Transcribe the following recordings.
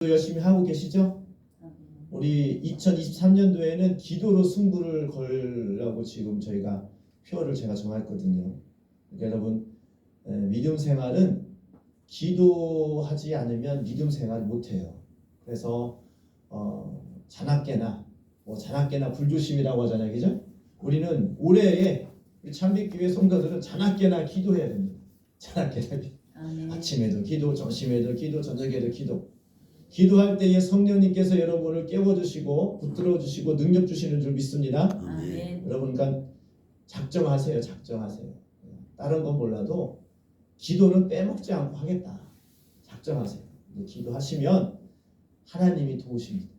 기도 열심히 하고 계시죠? 우리 2023년도에는 기도로 승부를 걸라고 지금 저희가 표를 제가 정했거든요. 그러니까 여러분 믿음 생활은 기도하지 않으면 믿음 생활 못해요. 그래서 자나깨나 불조심이라고 하잖아요, 그죠? 우리는 올해에 참빛교회 성도들은 자나깨나 기도해야 됩니다. 자나깨나 아침에도 기도, 점심에도 기도, 저녁에도 기도. 기도할 때에 성령님께서 여러분을 깨워주시고 붙들어주시고 능력 주시는 줄 믿습니다. 여러분 그러니까 작정하세요. 다른 건 몰라도 기도는 빼먹지 않고 하겠다. 작정하세요. 기도하시면 하나님이 도우십니다.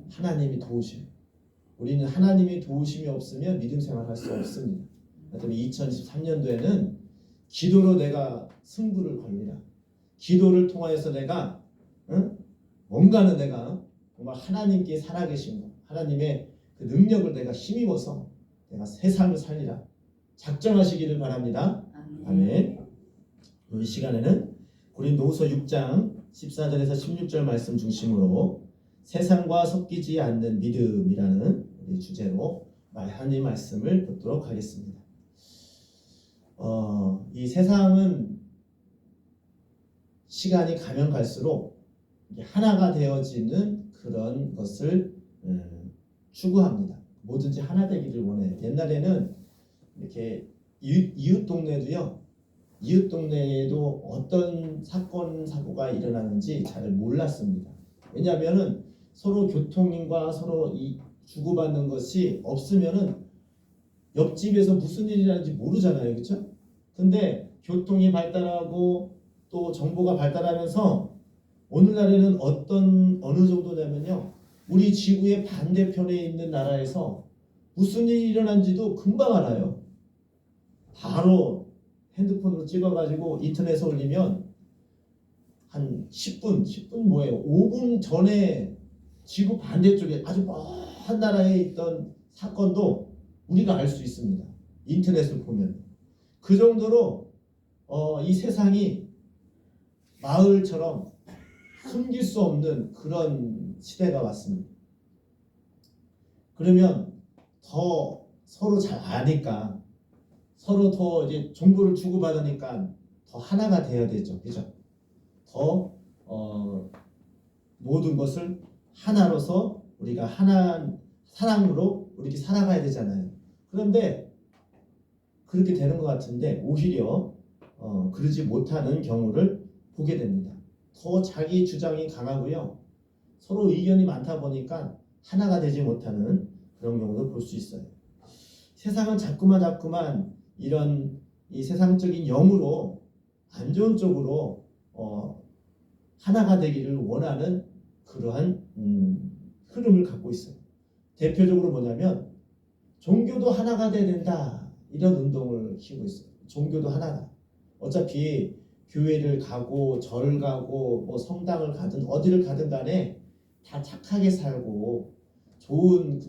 하나님이 도우셔요. 우리는 하나님이 도우심이 없으면 믿음 생활할 수 없습니다. 그래서 2023년도에는 기도로 내가 승부를 걸리라. 기도를 통하여서 내가 뭔가는 내가 정말 하나님께 살아계신 것, 하나님의 그 능력을 내가 힘입어서 내가 새 삶을 살리라. 작정하시기를 바랍니다. 아멘. 이 시간에는 고린도후서 6장 14절에서 16절 말씀 중심으로 세상과 섞이지 않는 믿음이라는 우리 주제로 하나님 말씀을 듣도록 하겠습니다. 이 세상은 시간이 가면 갈수록 하나가 되어지는 그런 것을 추구합니다. 뭐든지 하나 되기를 원해요. 옛날에는 이렇게 이웃 동네에도 어떤 사건 사고가 일어나는지 잘 몰랐습니다. 왜냐하면은 서로 교통과 서로 주고받는 것이 없으면은 옆집에서 무슨 일이 나는지 모르잖아요, 그렇죠? 근데 교통이 발달하고 또 정보가 발달하면서 오늘날에는 어느 정도냐면요, 우리 지구의 반대편에 있는 나라에서 무슨 일이 일어난지도 금방 알아요. 바로 핸드폰으로 찍어가지고 인터넷에 올리면 한 10분 뭐예요? 5분 전에 지구 반대쪽에 아주 먼 나라에 있던 사건도 우리가 알 수 있습니다. 인터넷을 보면. 그 정도로 이 세상이 마을처럼 숨길 수 없는 그런 시대가 왔습니다. 그러면 더 서로 잘 아니까 서로 더 이제 정보를 주고받으니까 더 하나가 되어야 되죠. 그죠? 더 모든 것을 하나로서 우리가 하나 사랑으로 이렇게 살아가야 되잖아요. 그런데 그렇게 되는 것 같은데 오히려 그러지 못하는 경우를 보게 됩니다. 더 자기 주장이 강하고요. 서로 의견이 많다 보니까 하나가 되지 못하는 그런 경우도 볼 수 있어요. 세상은 자꾸만 이런 이 세상적인 영으로 안 좋은 쪽으로 하나가 되기를 원하는 그러한 흐름을 갖고 있어요. 대표적으로 뭐냐면 종교도 하나가 돼야 된다, 이런 운동을 키우고 있어요. 종교도 하나다. 어차피 교회를 가고 절 가고 뭐 성당을 가든 어디를 가든 간에 다 착하게 살고 좋은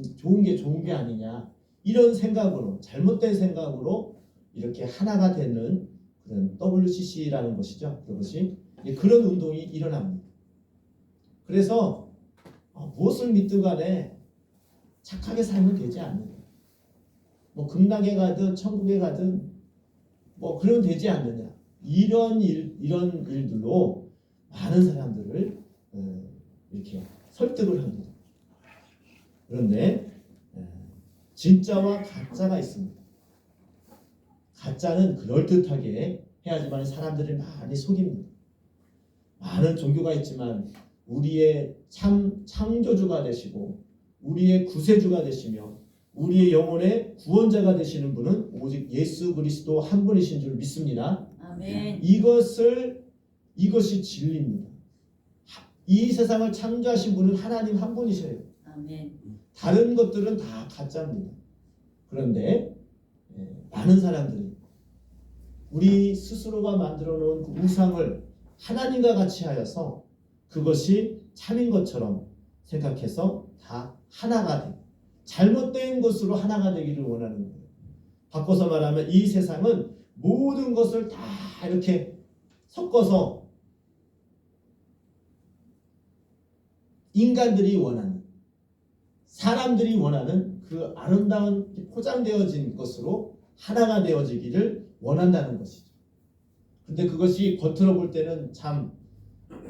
게 좋은 게 아니냐, 이런 생각으로, 잘못된 생각으로 이렇게 하나가 되는 그런 WCC라는 것이죠. 그것이 그런 운동이 일어납니다. 그래서 무엇을 믿든 간에 착하게 살면 되지 않느냐, 뭐 극락에 가든 천국에 가든 뭐 그러면 되지 않느냐, 이런 일들로 많은 사람들을 이렇게 설득을 합니다. 그런데 진짜와 가짜가 있습니다. 가짜는 그럴듯하게 해야지만 사람들을 많이 속입니다. 많은 종교가 있지만 우리의 창조주가 되시고 우리의 구세주가 되시며 우리의 영혼의 구원자가 되시는 분은 오직 예수 그리스도 한 분이신 줄 믿습니다. 아멘. 이것이 진리입니다. 이 세상을 창조하신 분은 하나님 한 분이셔요. 아멘. 다른 것들은 다 가짜입니다. 그런데 많은 사람들이 우리 스스로가 만들어 놓은 그 우상을 하나님과 같이 하여서 그것이 참인 것처럼 생각해서 다 하나가 돼. 잘못된 것으로 하나가 되기를 원하는 거예요. 바꿔서 말하면 이 세상은 모든 것을 다 이렇게 섞어서 인간들이 원하는, 사람들이 원하는 그 아름다운 포장되어진 것으로 하나가 되어지기를 원한다는 것이죠. 근데 그것이 겉으로 볼 때는 참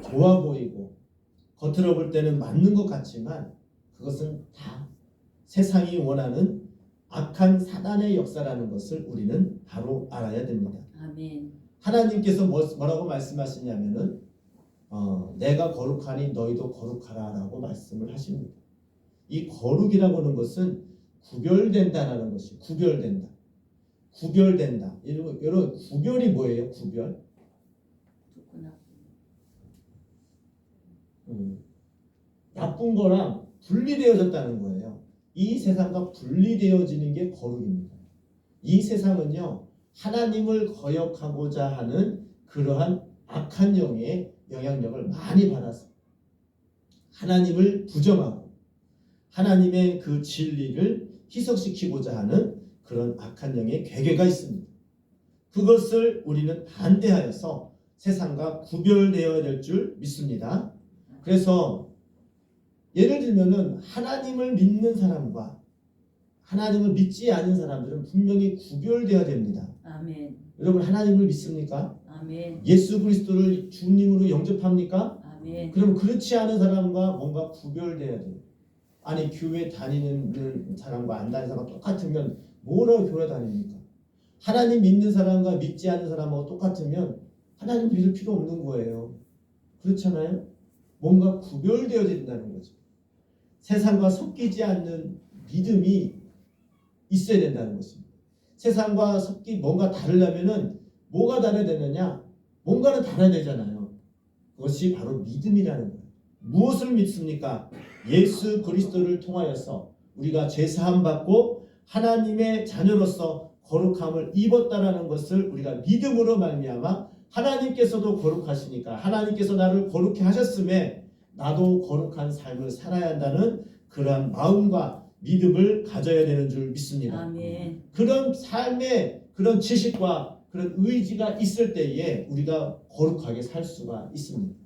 좋아 보이고 겉으로 볼 때는 맞는 것 같지만 그것은 다 세상이 원하는 악한 사단의 역사라는 것을 우리는 바로 알아야 됩니다. 아멘. 하나님께서 뭐라고 말씀하시냐면은 내가 거룩하니 너희도 거룩하라 라고 말씀을 하십니다. 이 거룩이라고 하는 것은 구별된다라는 것이 구별된다. 구별된다. 여러분 구별이 뭐예요? 구별? 나쁜 거랑 분리되어졌다는 거예요. 이 세상과 분리되어지는 게 거룩입니다. 이 세상은요 하나님을 거역하고자 하는 그러한 악한 영의 영향력을 많이 받아서 하나님을 부정하고 하나님의 그 진리를 희석시키고자 하는 그런 악한 영의 괴계가 있습니다. 그것을 우리는 반대하여서 세상과 구별되어야 될 줄 믿습니다. 그래서 예를 들면은 하나님을 믿는 사람과 하나님을 믿지 않은 사람들은 분명히 구별되어야 됩니다. 아멘. 여러분 하나님을 믿습니까? 아멘. 예수 그리스도를 주님으로 영접합니까? 아멘. 그럼 그렇지 않은 사람과 뭔가 구별돼야 돼요. 아니 교회 다니는 사람과 안 다니는 사람과 똑같으면 뭐라고 교회 다닙니까? 하나님 믿는 사람과 믿지 않는 사람하고 똑같으면 하나님 믿을 필요 없는 거예요. 그렇잖아요? 뭔가 구별되어야 된다는 거죠. 세상과 섞이지 않는 믿음이 있어야 된다는 것입니다. 세상과 뭔가 다르려면은 뭐가 다르야 되느냐? 뭔가는 다르야 되잖아요. 그것이 바로 믿음이라는 거예요. 무엇을 믿습니까? 예수 그리스도를 통하여서 우리가 죄사함 받고 하나님의 자녀로서 거룩함을 입었다라는 것을 우리가 믿음으로 말미암아 하나님께서도 거룩하시니까 하나님께서 나를 거룩해 하셨음에 나도 거룩한 삶을 살아야 한다는 그러한 마음과 믿음을 가져야 되는 줄 믿습니다. 아멘. 그런 삶의 그런 지식과 그런 의지가 있을 때에 우리가 거룩하게 살 수가 있습니다.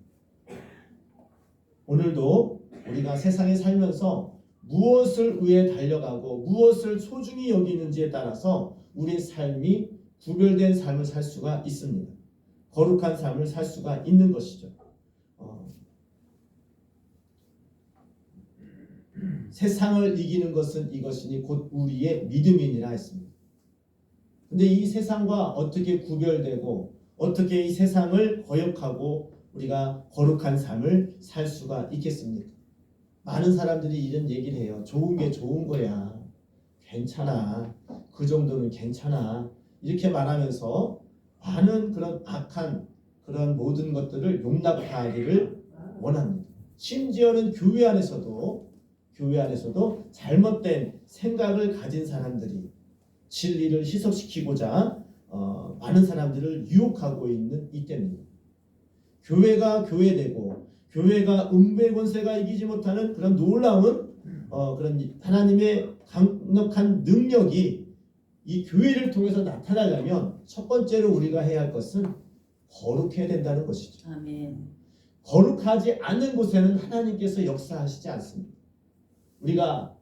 오늘도 우리가 세상에 살면서 무엇을 위해 달려가고 무엇을 소중히 여기는지에 따라서 우리의 삶이 구별된 삶을 살 수가 있습니다. 거룩한 삶을 살 수가 있는 것이죠. 세상을 이기는 것은 이것이니 곧 우리의 믿음이니라 했습니다. 근데 이 세상과 어떻게 구별되고 어떻게 이 세상을 거역하고 우리가 거룩한 삶을 살 수가 있겠습니까? 많은 사람들이 이런 얘기를 해요. 좋은 게 좋은 거야. 괜찮아. 그 정도는 괜찮아. 이렇게 말하면서 많은 그런 악한 그런 모든 것들을 용납하기를 원합니다. 심지어는 교회 안에서도 잘못된 생각을 가진 사람들이 진리를 희석시키고자 많은 사람들을 유혹하고 있는 이때입니다. 교회가 교회되고 교회가 은폐권세가 이기지 못하는 그런 놀라운 그런 하나님의 강력한 능력이 이 교회를 통해서 나타나려면 첫 번째로 우리가 해야 할 것은 거룩해야 된다는 것이죠. 아멘. 거룩하지 않는 곳에는 하나님께서 역사하시지 않습니다. 우리가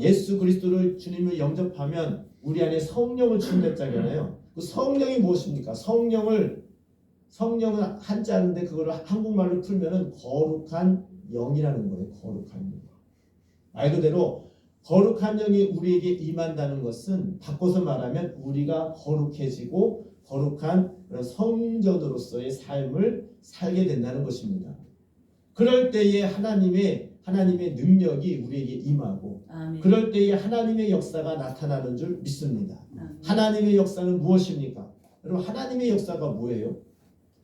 예수 그리스도를 주님을 영접하면 우리 안에 성령을 주신다잖아요. 그 성령이 무엇입니까? 성령은 한자인데 그걸 한국말로 풀면은 거룩한 영이라는 거예요. 거룩한 영. 말 그대로 거룩한 영이 우리에게 임한다는 것은 바꿔서 말하면 우리가 거룩해지고 거룩한 그런 성전으로서의 삶을 살게 된다는 것입니다. 그럴 때에 하나님의 능력이 우리에게 임하고 아멘. 그럴 때에 하나님의 역사가 나타나는 줄 믿습니다. 아멘. 하나님의 역사는 무엇입니까? 여러분 하나님의 역사가 뭐예요?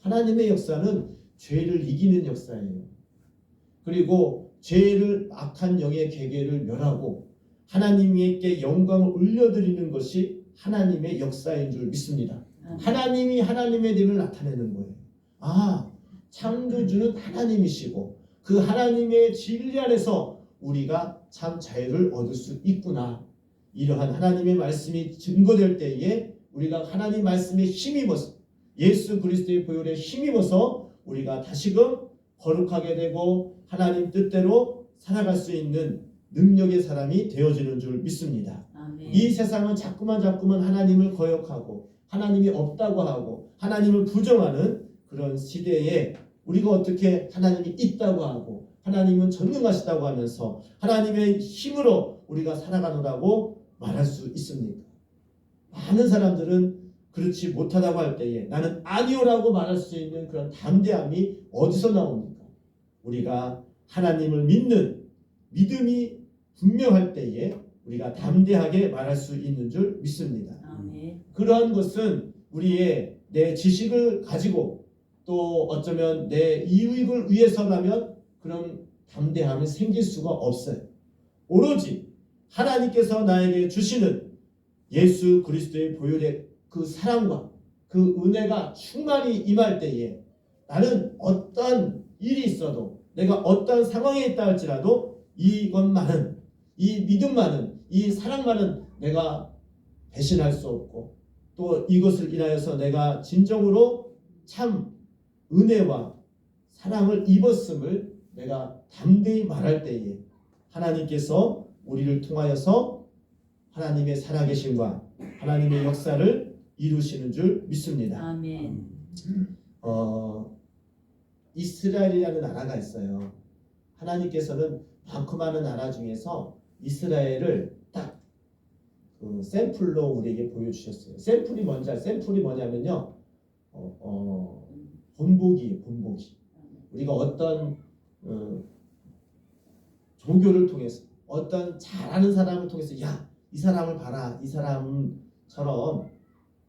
하나님의 역사는 죄를 이기는 역사예요. 그리고 악한 영의 계계를 멸하고 하나님께 영광을 올려드리는 것이 하나님의 역사인 줄 믿습니다. 하나님이 하나님의 힘을 나타내는 거예요. 창조주는 하나님이시고 그 하나님의 진리 안에서 우리가 참 자유를 얻을 수 있구나. 이러한 하나님의 말씀이 증거될 때에 우리가 하나님 말씀에 힘입어서 예수 그리스도의 보혈에 힘입어서 우리가 다시금 거룩하게 되고 하나님 뜻대로 살아갈 수 있는 능력의 사람이 되어지는 줄 믿습니다. 아멘. 이 세상은 자꾸만 하나님을 거역하고 하나님이 없다고 하고 하나님을 부정하는 그런 시대에 우리가 어떻게 하나님이 있다고 하고 하나님은 전능하시다고 하면서 하나님의 힘으로 우리가 살아가노라고 말할 수 있습니까? 많은 사람들은 그렇지 못하다고 할 때에 나는 아니오라고 말할 수 있는 그런 담대함이 어디서 나옵니까? 우리가 하나님을 믿는 믿음이 분명할 때에 우리가 담대하게 말할 수 있는 줄 믿습니다. 아멘. 그러한 것은 우리의 내 지식을 가지고 또 어쩌면 내 이익을 위해서라면 그런 담대함이 생길 수가 없어요. 오로지 하나님께서 나에게 주시는 예수 그리스도의 보혈의 그 사랑과 그 은혜가 충만히 임할 때에 나는 어떤 일이 있어도 내가 어떤 상황에 있다 할지라도 이것만은 이 믿음만은 이 사랑만은 내가 배신할 수 없고 또 이것을 인하여서 내가 진정으로 참 은혜와 사랑을 입었음을 내가 담대히 말할 때에 하나님께서 우리를 통하여서 하나님의 살아계심과 하나님의 역사를 이루시는 줄 믿습니다. 아멘. 이스라엘이라는 나라가 있어요. 하나님께서는 많고 많은 나라 중에서 이스라엘을 딱 그 샘플로 우리에게 보여주셨어요. 샘플이 뭐냐면요. 본보기. 우리가 어떤 조교를 통해서 어떤 잘하는 사람을 통해서 야, 이 사람을 봐라. 이 사람처럼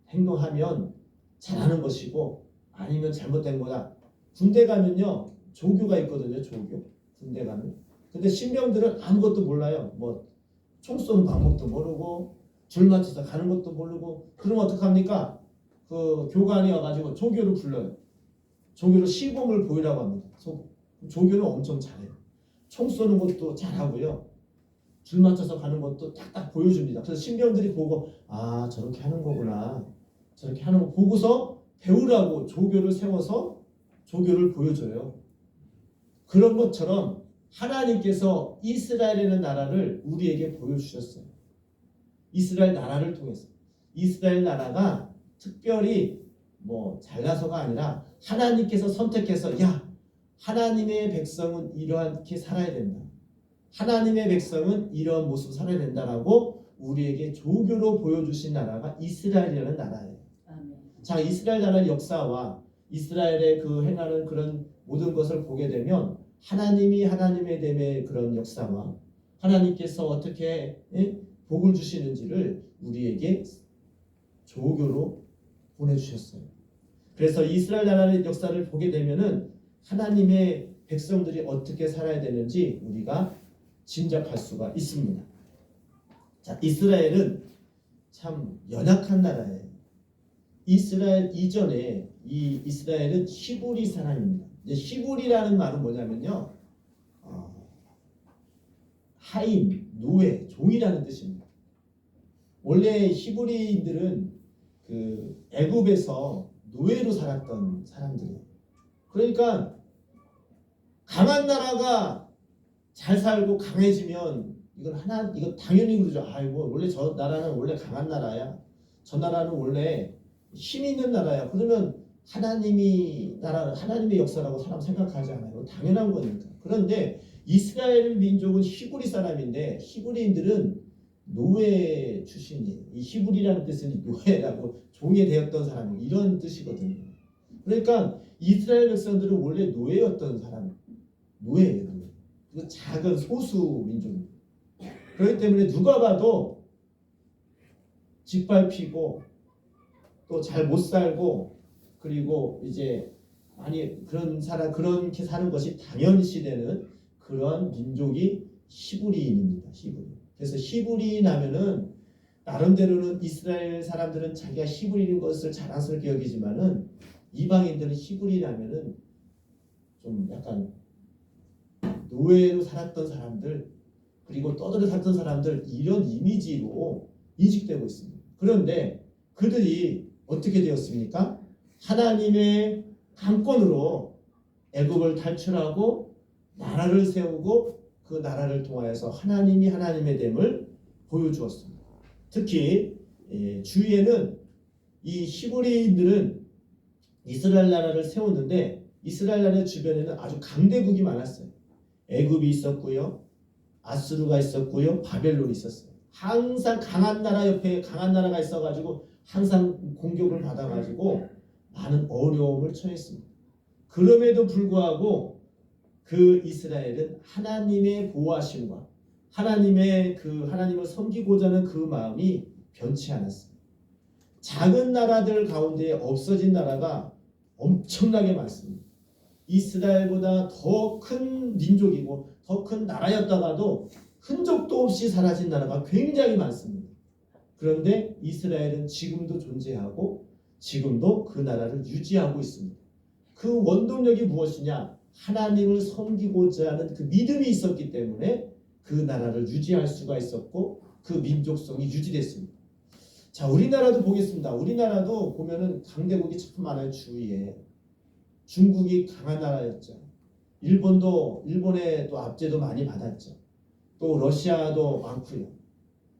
행동하면 잘하는 것이고 아니면 잘못된 거다. 군대 가면요. 조교가 있거든요. 조교. 군대 가면. 근데 신병들은 아무것도 몰라요. 뭐 총 쏘는 방법도 모르고 줄 맞춰서 가는 것도 모르고 그러면 어떡합니까? 그 교관이 와가지고 조교를 불러요. 조교를 시범을 보이라고 합니다. 조교는 엄청 잘해요. 총 쏘는 것도 잘하고요. 줄 맞춰서 가는 것도 딱딱 보여줍니다. 그래서 신병들이 보고 아 저렇게 하는 거구나. 저렇게 하는 거 보고서 배우라고 조교를 세워서 조교를 보여줘요. 그런 것처럼 하나님께서 이스라엘이라는 나라를 우리에게 보여주셨어요. 이스라엘 나라를 통해서. 이스라엘 나라가 특별히 뭐 잘나서가 아니라 하나님께서 선택해서 야 하나님의 백성은 이렇게 살아야 된다. 하나님의 백성은 이런 모습 살아야 된다라고 우리에게 조교로 보여주신 나라가 이스라엘이라는 나라예요. 아멘. 자, 이스라엘 나라의 역사와 이스라엘의 그 행하는 그런 모든 것을 보게 되면 하나님이 하나님의 됨의 그런 역사와 하나님께서 어떻게 복을 주시는지를 우리에게 조교로 보내주셨어요. 그래서 이스라엘 나라의 역사를 보게 되면은 하나님의 백성들이 어떻게 살아야 되는지 우리가 짐작할 수가 있습니다. 자, 이스라엘은 참 연약한 나라예요. 이스라엘 이전에 이 이스라엘은 히브리 사람입니다. 이제 히브리라는 말은 뭐냐면요, 하인, 노예, 종이라는 뜻입니다. 원래 히브리인들은 그 애굽에서 노예로 살았던 사람들이에요. 그러니까 강한 나라가 잘 살고 강해지면 이건 당연히 그러죠. 아이고 원래 저 나라는 원래 강한 나라야. 저 나라는 원래 힘 있는 나라야. 그러면 하나님의 역사라고 사람 생각하지 않아요. 당연한 거니까. 그런데 이스라엘 민족은 히브리 사람인데 히브리인들은 노예 출신이에요. 이 히브리라는 뜻은 노예라고 종이 되었던 사람 이런 뜻이거든요. 그러니까 이스라엘 백성들은 원래 노예였던 사람, 노예예요. 그 작은 소수 민족입니다. 그렇기 때문에 누가 봐도 짓밟히고 또 잘 못 살고 그리고 이제 그렇게 사는 것이 당연시되는 그런 민족이 히브리인입니다. 히브리. 그래서 히브리인 하면은 나름대로는 이스라엘 사람들은 자기가 히브리인 것을 자랑스럽게 여기지만은 이방인들은 히브리인 하면은 좀 약간 노예로 살았던 사람들 그리고 떠들어 살던 사람들 이런 이미지로 인식되고 있습니다. 그런데 그들이 어떻게 되었습니까? 하나님의 강권으로 애굽을 탈출하고 나라를 세우고 그 나라를 통하여서 하나님이 하나님의 됨을 보여주었습니다. 특히 주위에는 이 히브리인들은 이스라엘 나라를 세웠는데 이스라엘 나라 주변에는 아주 강대국이 많았어요. 애굽이 있었고요, 아수르가 있었고요, 바벨론이 있었어요. 항상 강한 나라 옆에 강한 나라가 있어가지고 항상 공격을 받아가지고 많은 어려움을 처했습니다. 그럼에도 불구하고 그 이스라엘은 하나님의 보호하심과 하나님을 섬기고자 하는 그 마음이 변치 않았습니다. 작은 나라들 가운데 없어진 나라가 엄청나게 많습니다. 이스라엘보다 더 큰 민족이고 더 큰 나라였다가도 흔적도 없이 사라진 나라가 굉장히 많습니다. 그런데 이스라엘은 지금도 존재하고 지금도 그 나라를 유지하고 있습니다. 그 원동력이 무엇이냐? 하나님을 섬기고자 하는 그 믿음이 있었기 때문에 그 나라를 유지할 수가 있었고 그 민족성이 유지됐습니다. 자, 우리나라도 보겠습니다. 우리나라도 보면은 강대국이 참 많아요. 주위에. 중국이 강한 나라였죠. 일본의 또 압제도 많이 받았죠. 또 러시아도 많고요.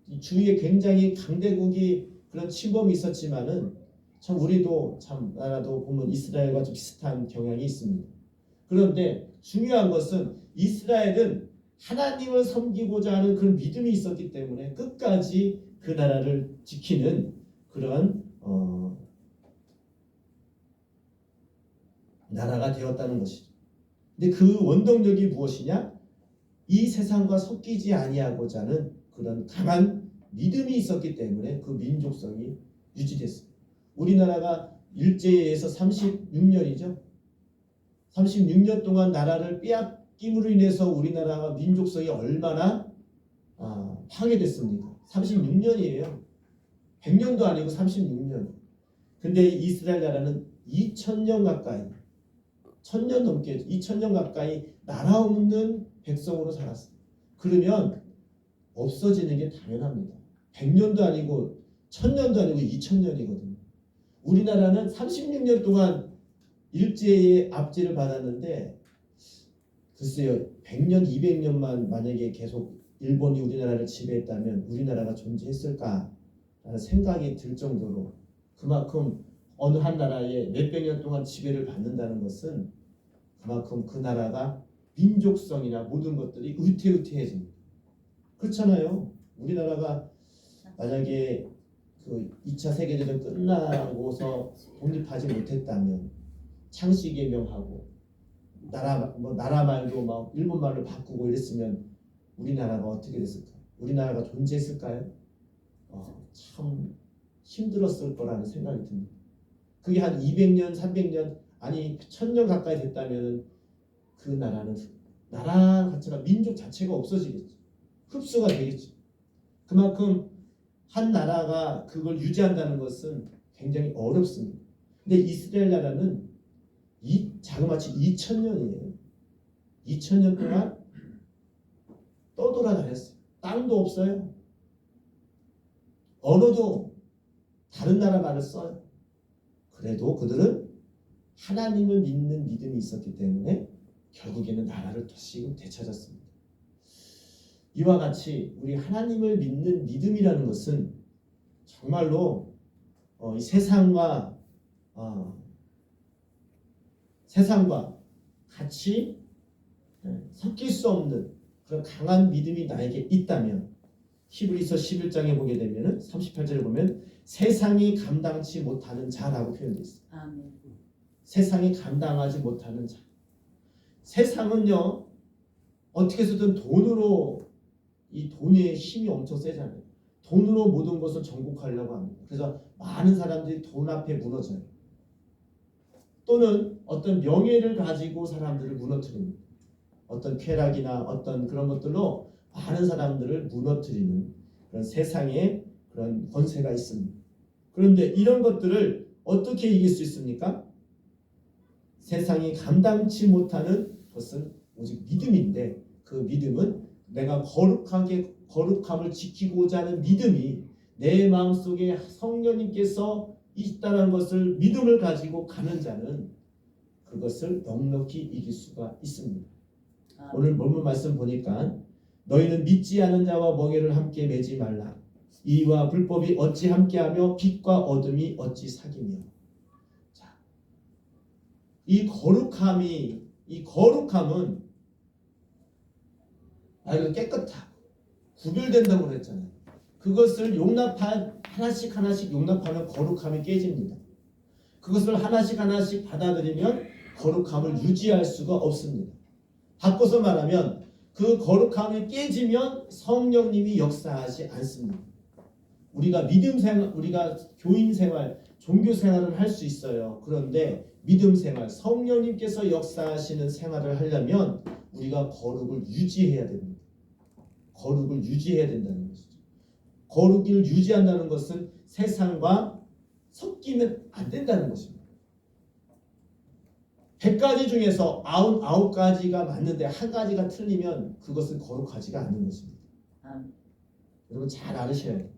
이 주위에 굉장히 강대국이 그런 침범이 있었지만은 참 우리도 참 나라도 보면 이스라엘과 좀 비슷한 경향이 있습니다. 그런데 중요한 것은 이스라엘은 하나님을 섬기고자 하는 그런 믿음이 있었기 때문에 끝까지 그 나라를 지키는 그런 나라가 되었다는 것이죠. 근데 그 원동력이 무엇이냐? 이 세상과 섞이지 아니하고자 하는 그런 강한 믿음이 있었기 때문에 그 민족성이 유지됐습니다. 우리나라가 일제에서 36년이죠. 36년 동안 나라를 빼앗김으로 인해서 우리나라가 민족성이 얼마나 파괴됐습니까? 36년이에요. 100년도 아니고 36년. 근데 이스라엘 나라는 2000년 가까이 1000년 넘게 2000년 가까이 나라 없는 백성으로 살았습니다. 그러면 없어지는 게 당연합니다. 100년도 아니고 1000년도 아니고 2000년이거든요. 우리나라는 36년 동안 일제의 압제를 받았는데 글쎄요. 100년, 200년만 만약에 계속 일본이 우리나라를 지배했다면 우리나라가 존재했을까라는 생각이 들 정도로 그만큼 어느 한 나라에 몇백 년 동안 지배를 받는다는 것은 그만큼 그 나라가 민족성이나 모든 것들이 위태위태해집니다. 그렇잖아요. 우리나라가 만약에 그 2차 세계대전 끝나고서 독립하지 못했다면 창씨개명하고 나라 말도 막 일본 말로 바꾸고 이랬으면 우리나라가 어떻게 됐을까? 우리나라가 존재했을까요? 참 힘들었을 거라는 생각이 듭니다. 그게 한 200년, 300년 아니 1000년 가까이 됐다면 그 나라는 나라 자체가 민족 자체가 없어지겠죠. 흡수가 되겠죠. 그만큼 한 나라가 그걸 유지한다는 것은 굉장히 어렵습니다. 근데 이스라엘 나라는 자그마치 2000년이에요. 2000년 동안 떠돌아다녔어요. 땅도 없어요. 언어도 다른 나라 말을 써요. 그래도 그들은 하나님을 믿는 믿음이 있었기 때문에 결국에는 나라를 다시 되찾았습니다. 이와 같이 우리 하나님을 믿는 믿음이라는 것은 정말로 이 세상과 같이 섞일 수 없는 그런 강한 믿음이 나에게 있다면 히브리서 11장에 보게 되면 38절에 보면 세상이 감당치 못하는 자라고 표현되어 있습니다. 아멘. 세상이 감당하지 못하는 자. 세상은요 어떻게 해서든 돈으로 이 돈의 힘이 엄청 세잖아요. 돈으로 모든 것을 정복하려고 합니다. 그래서 많은 사람들이 돈 앞에 무너져요. 또는 어떤 명예를 가지고 사람들을 무너뜨립니다. 어떤 쾌락이나 어떤 그런 것들로 많은 사람들을 무너뜨리는 그런 세상에 그런 권세가 있습니다. 그런데 이런 것들을 어떻게 이길 수 있습니까? 세상이 감당치 못하는 것은 오직 믿음인데 그 믿음은 내가 거룩함을 지키고자 하는 믿음이 내 마음속에 성령님께서 있다는 것을 믿음을 가지고 가는 자는 그것을 넉넉히 이길 수가 있습니다. 오늘 본문 말씀 보니까 너희는 믿지 않은 자와 멍에를 함께 매지 말라. 이와 불법이 어찌 함께하며 빛과 어둠이 어찌 사귀며. 자, 이 거룩함은 이거 깨끗하고 구별된다고 그랬잖아요. 그것을 하나씩 용납하면 거룩함이 깨집니다. 그것을 하나씩 받아들이면 거룩함을 유지할 수가 없습니다. 바꿔서 말하면 그 거룩함이 깨지면 성령님이 역사하지 않습니다. 우리가 믿음 생활, 우리가 교인 생활, 종교 생활을 할 수 있어요. 그런데 믿음 생활, 성령님께서 역사하시는 생활을 하려면 우리가 거룩을 유지해야 됩니다. 거룩을 유지해야 된다는 것이죠. 거룩을 유지한다는 것은 세상과 섞이면 안 된다는 것입니다. 100가지 중에서 99가지가 맞는데 한 가지가 틀리면 그것은 거룩하지가 않는 것입니다. 여러분 잘 알으셔야 돼요.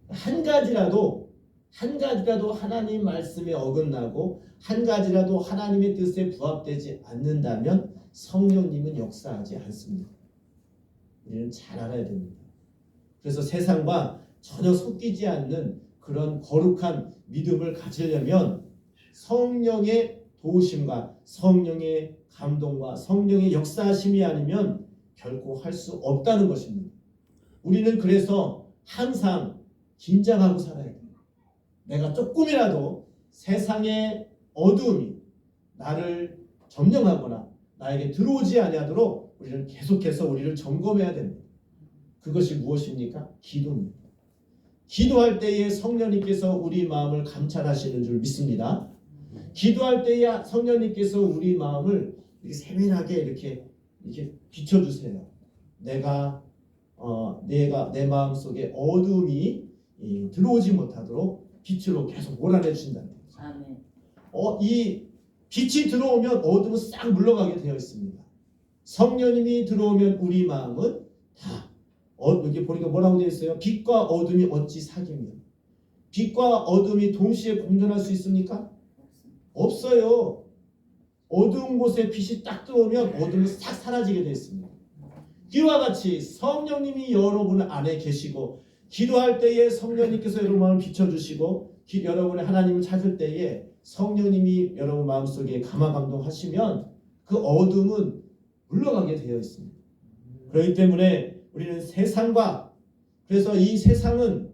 한 가지라도 하나님 말씀에 어긋나고 한 가지라도 하나님의 뜻에 부합되지 않는다면 성령님은 역사하지 않습니다. 우리는 잘 알아야 됩니다. 그래서 세상과 전혀 섞이지 않는 그런 거룩한 믿음을 가지려면 성령의 도우심과 성령의 감동과 성령의 역사하심이 아니면 결코 할 수 없다는 것입니다. 우리는 그래서 항상 긴장하고 살아야 돼요. 내가 조금이라도 세상의 어두움이 나를 점령하거나 나에게 들어오지 아니하도록 우리는 계속해서 우리를 점검해야 됩니다. 그것이 무엇입니까? 기도입니다. 기도할 때에 성령님께서 우리 마음을 감찰하시는 줄 믿습니다. 기도할 때에 성령님께서 우리 마음을 이렇게 세밀하게 이렇게 비춰주세요. 내가 내 마음 속에 어둠이 들어오지 못하도록 빛으로 계속 몰아내 주신다는 거죠. 아멘. 이 빛이 들어오면 어둠은 싹 물러가게 되어 있습니다. 성령님이 들어오면 우리 마음은 다 여기 보니까 뭐라고 되어 있어요? 빛과 어둠이 어찌 사귀며. 빛과 어둠이 동시에 공존할 수 있습니까? 없어요. 어두운 곳에 빛이 딱 들어오면 어둠이 싹 사라지게 되어 있습니다. 이와 같이 성령님이 여러분 안에 계시고 기도할 때에 성령님께서 여러분 마음을 비춰주시고 여러분의 하나님을 찾을 때에 성령님이 여러분 마음속에 감화감동하시면 그 어둠은 물러가게 되어 있습니다. 그렇기 때문에 우리는 그래서 이 세상에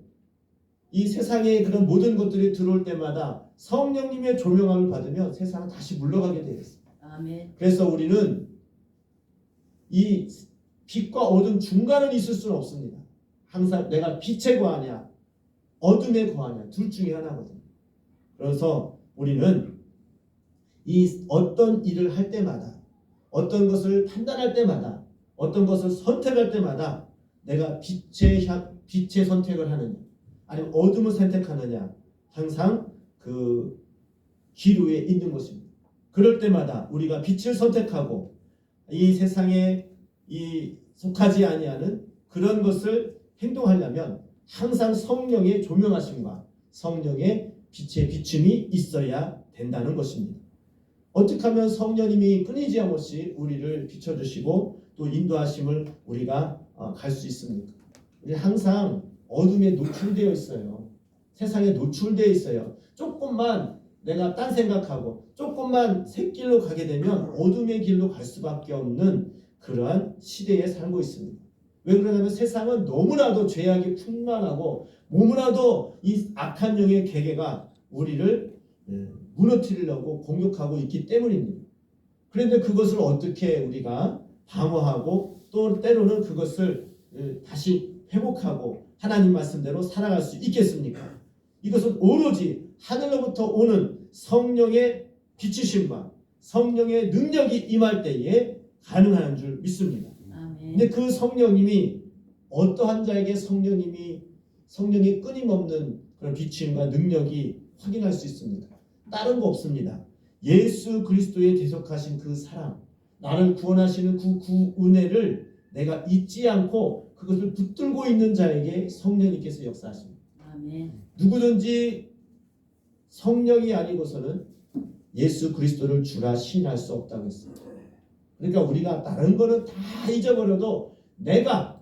그런 모든 것들이 들어올 때마다 성령님의 조명함을 받으면 세상은 다시 물러가게 되어 있습니다. 아멘. 그래서 우리는 이 빛과 어둠 중간은 있을 수는 없습니다. 항상 내가 빛에 거하냐 어둠에 거하냐 둘 중에 하나거든요. 그래서 우리는 이 어떤 일을 할 때마다 어떤 것을 판단할 때마다 어떤 것을 선택할 때마다 내가 빛의 선택을 하느냐 아니면 어둠을 선택하느냐 항상 그 기로에 있는 것입니다. 그럴 때마다 우리가 빛을 선택하고 이 세상에 속하지 아니하는 그런 것을 행동하려면 항상 성령의 조명하심과 성령의 빛의 비춤이 있어야 된다는 것입니다. 어떻게 하면 성령님이 끊이지 않없이 우리를 비춰주시고 또 인도하심을 우리가 갈 수 있습니까? 우리 항상 어둠에 노출되어 있어요. 세상에 노출되어 있어요. 조금만 내가 딴 생각하고 조금만 샛길로 가게 되면 어둠의 길로 갈 수밖에 없는 그러한 시대에 살고 있습니다. 왜 그러냐면 세상은 너무나도 죄악이 풍만하고 너무나도 이 악한 영의 계계가 우리를 무너뜨리려고 공격하고 있기 때문입니다. 그런데 그것을 어떻게 우리가 방어하고 또 때로는 그것을 다시 회복하고 하나님 말씀대로 살아갈 수 있겠습니까? 이것은 오로지 하늘로부터 오는 성령의 비추심과 성령의 능력이 임할 때에 가능한 줄 믿습니다. 근데 그 성령님이 어떠한 자에게 성령이 끊임없는 그런 비추임과 능력이 확인할 수 있습니까? 다른 거 없습니다. 예수 그리스도의 대속하신 그 사랑, 나를 구원하시는 그 은혜를 내가 잊지 않고 그것을 붙들고 있는 자에게 성령님께서 역사하십니다. 아멘. 누구든지 성령이 아니고서는 예수 그리스도를 주라 시인할 수 없다고 했습니다. 그러니까 우리가 다른 거는 다 잊어버려도 내가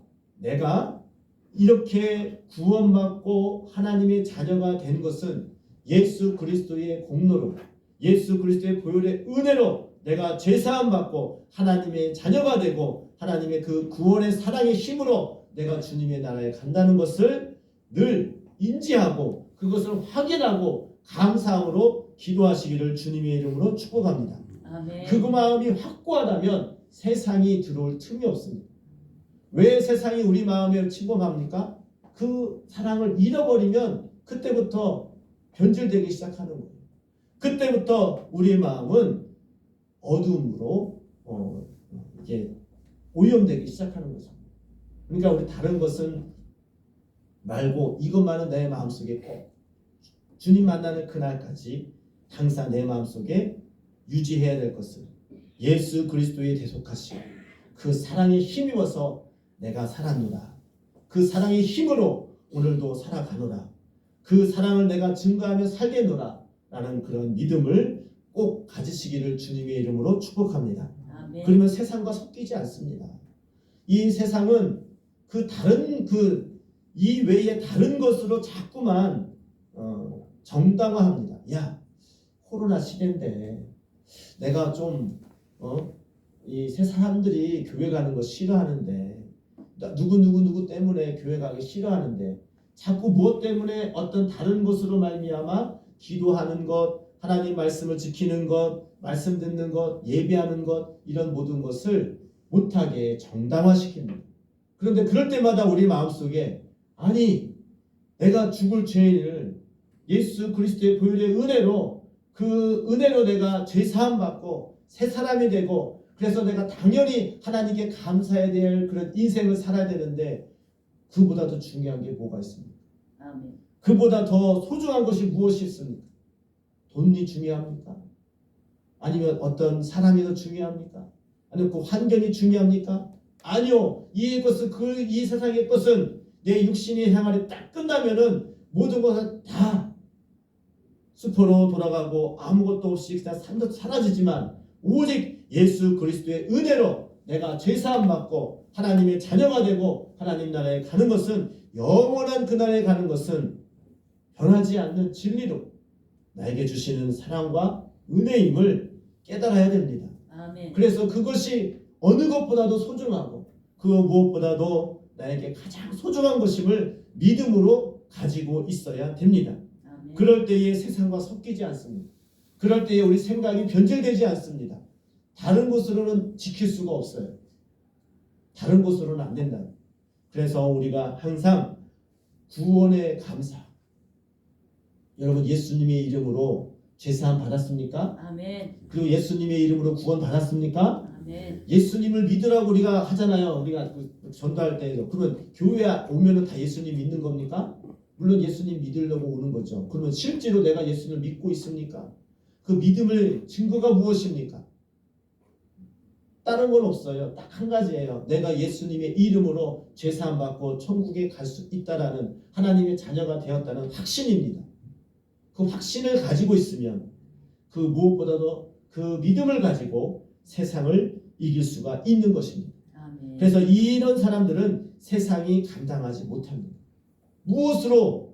이렇게 구원받고 하나님의 자녀가 된 것은 예수 그리스도의 공로로, 예수 그리스도의 보혈의 은혜로 내가 죄사함 받고 하나님의 자녀가 되고 하나님의 그 구원의 사랑의 힘으로 내가 주님의 나라에 간다는 것을 늘 인지하고 그것을 확인하고 감사함으로 기도하시기를 주님의 이름으로 축복합니다. 아멘. 그 마음이 확고하다면 세상이 들어올 틈이 없습니다. 왜 세상이 우리 마음에 침범합니까? 그 사랑을 잃어버리면 그때부터 변질되기 시작하는 거예요. 그때부터 우리의 마음은 어둠으로 이게 오염되기 시작하는 거죠. 그러니까 우리 다른 것은 말고 이것만은 내 마음속에 꼭 주님 만나는 그날까지 항상 내 마음속에 유지해야 될 것은 예수 그리스도의 대속하심 그 사랑에 힘입어서 내가 살았노라. 그 사랑의 힘으로 오늘도 살아가노라. 그 사랑을 내가 증거하며 살겠노라 라는 그런 믿음을 꼭 가지시기를 주님의 이름으로 축복합니다. 아멘. 그러면 세상과 섞이지 않습니다. 이 세상은 그 다른 이 외에 다른 것으로 자꾸만 정당화합니다. 야, 코로나 시대인데 내가 좀 이 세 사람들이 교회 가는 거 싫어하는데 누구 때문에 교회 가기 싫어하는데 자꾸 무엇 때문에 어떤 다른 것으로 말미암아 기도하는 것, 하나님 말씀을 지키는 것, 말씀 듣는 것, 예배하는 것 이런 모든 것을 못하게 정당화시킵니다. 그런데 그럴 때마다 우리 마음속에 아니 내가 죽을 죄를 예수 그리스도의 보혈의 은혜로 그 은혜로 내가 죄 사함 받고 새 사람이 되고 그래서 내가 당연히 하나님께 감사해야 될 그런 인생을 살아야 되는데 그보다 더 중요한 게 뭐가 있습니까? 아멘. 그보다 더 소중한 것이 무엇이 있습니까? 돈이 중요합니까? 아니면 어떤 사람이 더 중요합니까? 아니면 그 환경이 중요합니까? 아니요. 이 세상의 것은 내 육신의 생활이 딱 끝나면은 모든 것은 다 수포로 돌아가고 아무것도 없이 그냥 사라지지만 오직 예수 그리스도의 은혜로 내가 죄사함 받고 하나님의 자녀가 되고 하나님 나라에 가는 것은 영원한 그날에 가는 것은 변하지 않는 진리로 나에게 주시는 사랑과 은혜임을 깨달아야 됩니다. 아멘. 그래서 그것이 어느 것보다도 소중하고 그 무엇보다도 나에게 가장 소중한 것임을 믿음으로 가지고 있어야 됩니다. 아멘. 그럴 때에 세상과 섞이지 않습니다. 그럴 때에 우리 생각이 변질되지 않습니다. 다른 곳으로는 지킬 수가 없어요. 다른 곳으로는 안 된다. 그래서 우리가 항상 구원의 감사. 여러분 예수님의 이름으로 제사함 받았습니까? 아멘. 그리고 예수님의 이름으로 구원 받았습니까? 아멘. 예수님을 믿으라고 우리가 하잖아요. 우리가 전도할 때에도. 그러면 교회 오면은 다 예수님 믿는 겁니까? 물론 예수님 믿으려고 오는 거죠. 그러면 실제로 내가 예수님을 믿고 있습니까? 그 믿음의 증거가 무엇입니까? 다른 건 없어요. 딱 한 가지예요. 내가 예수님의 이름으로 죄사함 받고 천국에 갈 수 있다라는 하나님의 자녀가 되었다는 확신입니다. 그 확신을 가지고 있으면 그 무엇보다도 그 믿음을 가지고 세상을 이길 수가 있는 것입니다. 아멘. 그래서 이런 사람들은 세상이 감당하지 못합니다. 무엇으로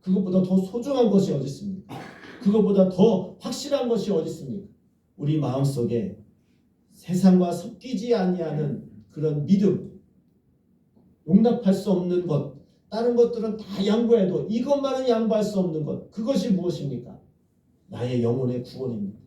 그것보다 더 소중한 것이 어디 있습니까? 그것보다 더 확실한 것이 어디 있습니까? 우리 마음속에 세상과 섞이지 아니하는 그런 믿음, 용납할 수 없는 것, 다른 것들은 다 양보해도 이것만은 양보할 수 없는 것, 그것이 무엇입니까? 나의 영혼의 구원입니다.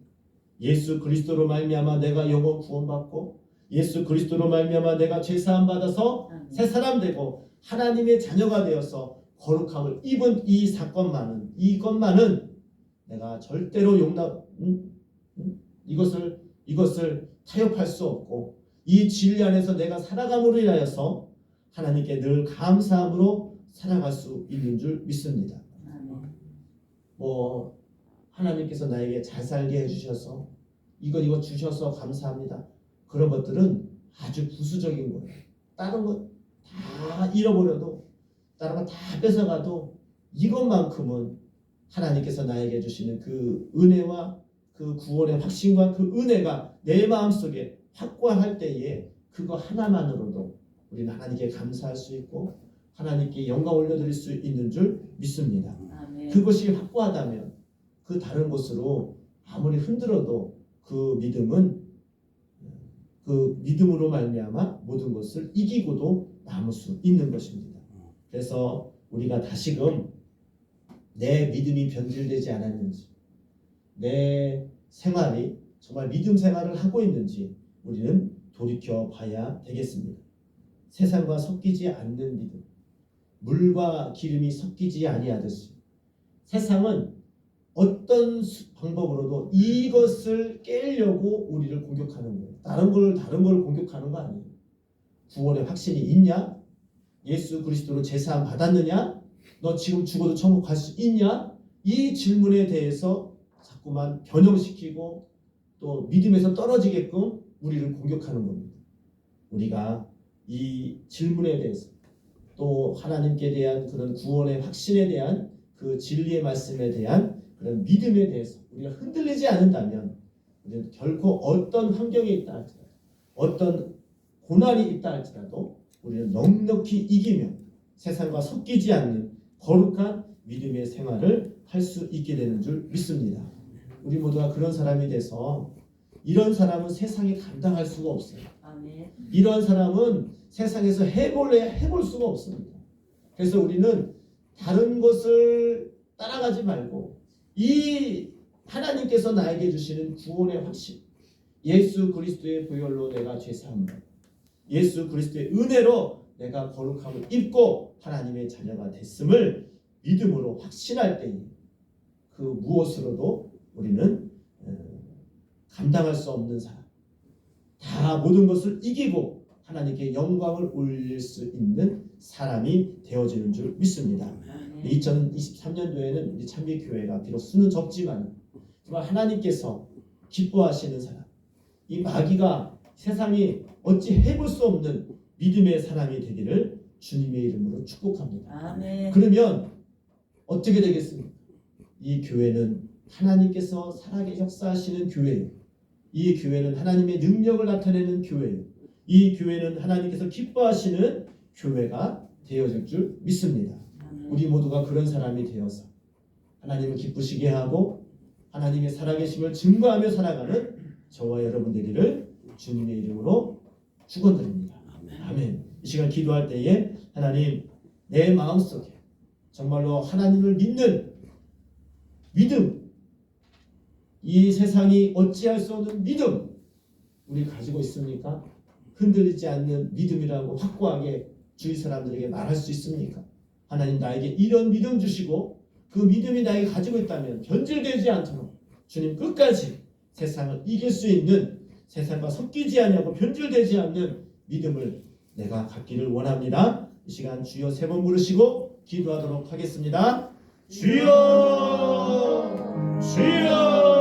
예수 그리스도로 말미암아 내가 영혼 구원받고 예수 그리스도로 말미암아 내가 죄사함 받아서 새 사람 되고 하나님의 자녀가 되어서 거룩함을 입은 이것만은 내가 절대로 이것을 타협할 수 없고 이 진리 안에서 내가 살아감으로 인하여서 하나님께 늘 감사함으로 살아갈 수 있는 줄 믿습니다. 아멘. 하나님께서 나에게 잘 살게 해주셔서 이거 주셔서 감사합니다. 그런 것들은 아주 부수적인 거예요. 다른 것 다 잃어버려도 다른 거 다 뺏어가도 이것만큼은 하나님께서 나에게 주시는 그 은혜와 그 그 구원의 확신과 그 은혜가 내 마음속에 확고할 때에 그거 하나만으로도 우리는 하나님께 감사할 수 있고 하나님께 영광 올려드릴 수 있는 줄 믿습니다. 아멘. 그것이 확고하다면 그 다른 것으로 아무리 흔들어도 그 믿음은 그 믿음으로 말미암아 모든 것을 이기고도 남을 수 있는 것입니다. 그래서 우리가 다시금 내 믿음이 변질되지 않았는지, 내 생활이 정말 믿음 생활을 하고 있는지 우리는 돌이켜 봐야 되겠습니다. 세상과 섞이지 않는 믿음, 물과 기름이 섞이지 아니하듯이 세상은 어떤 방법으로도 이것을 깨려고 우리를 공격하는 거예요. 다른 걸 공격하는 거 아니에요. 구원의 확신이 있냐? 예수 그리스도로 제사함 받았느냐? 너 지금 죽어도 천국 갈 수 있냐? 이 질문에 대해서 자꾸만 변형시키고 또 믿음에서 떨어지게끔 우리를 공격하는 겁니다. 우리가 이 질문에 대해서 또 하나님께 대한 그런 구원의 확신에 대한 그 진리의 말씀에 대한 그런 믿음에 대해서 우리가 흔들리지 않는다면 우리는 결코 어떤 환경에 있다 할지라도 어떤 고난이 있다 할지라도 우리는 넉넉히 이기며 세상과 섞이지 않는 거룩한 믿음의 생활을 할 수 있게 되는 줄 믿습니다. 우리 모두가 그런 사람이 돼서 이런 사람은 세상이 감당할 수가 없어요. 아멘. 이런 사람은 세상에서 해볼 수가 없습니다. 그래서 우리는 다른 것을 따라가지 말고 이 하나님께서 나에게 주시는 구원의 확신, 예수 그리스도의 보혈로 내가 죄사함 받고 예수 그리스도의 은혜로 내가 거룩함을 입고 하나님의 자녀가 됐음을 믿음으로 확신할 때에 그 무엇으로도 우리는 감당할 수 없는 사람, 다 모든 것을 이기고 하나님께 영광을 올릴 수 있는 사람이 되어지는 줄 믿습니다. 2023년도에는 우리 참비교회가 비록 수는 적지만 정말 하나님께서 기뻐하시는 사람, 이 마귀가 세상이 어찌 해볼 수 없는 믿음의 사람이 되기를 주님의 이름으로 축복합니다. 아멘. 그러면 어떻게 되겠습니까? 이 교회는 하나님께서 살아계 역사하시는 교회예요. 이 교회는 하나님의 능력을 나타내는 교회예요. 이 교회는 하나님께서 기뻐하시는 교회가 되어질 줄 믿습니다. 우리 모두가 그런 사람이 되어서 하나님을 기쁘시게 하고 하나님의 살아계심을 증거하며 살아가는 저와 여러분 되기를 주님의 이름으로 축원드립니다. 아멘. 이 시간 기도할 때에 하나님 내 마음속에 정말로 하나님을 믿는 믿음, 이 세상이 어찌할 수 없는 믿음 우리 가지고 있습니까? 흔들리지 않는 믿음이라고 확고하게 주위 사람들에게 말할 수 있습니까? 하나님 나에게 이런 믿음 주시고 그 믿음이 나에게 가지고 있다면 변질되지 않도록 주님 끝까지 세상을 이길 수 있는 세상과 섞이지 아니하고 변질되지 않는 믿음을 내가 갖기를 원합니다. 이 시간 주여 3번 부르시고 기도하도록 하겠습니다. 주여 주여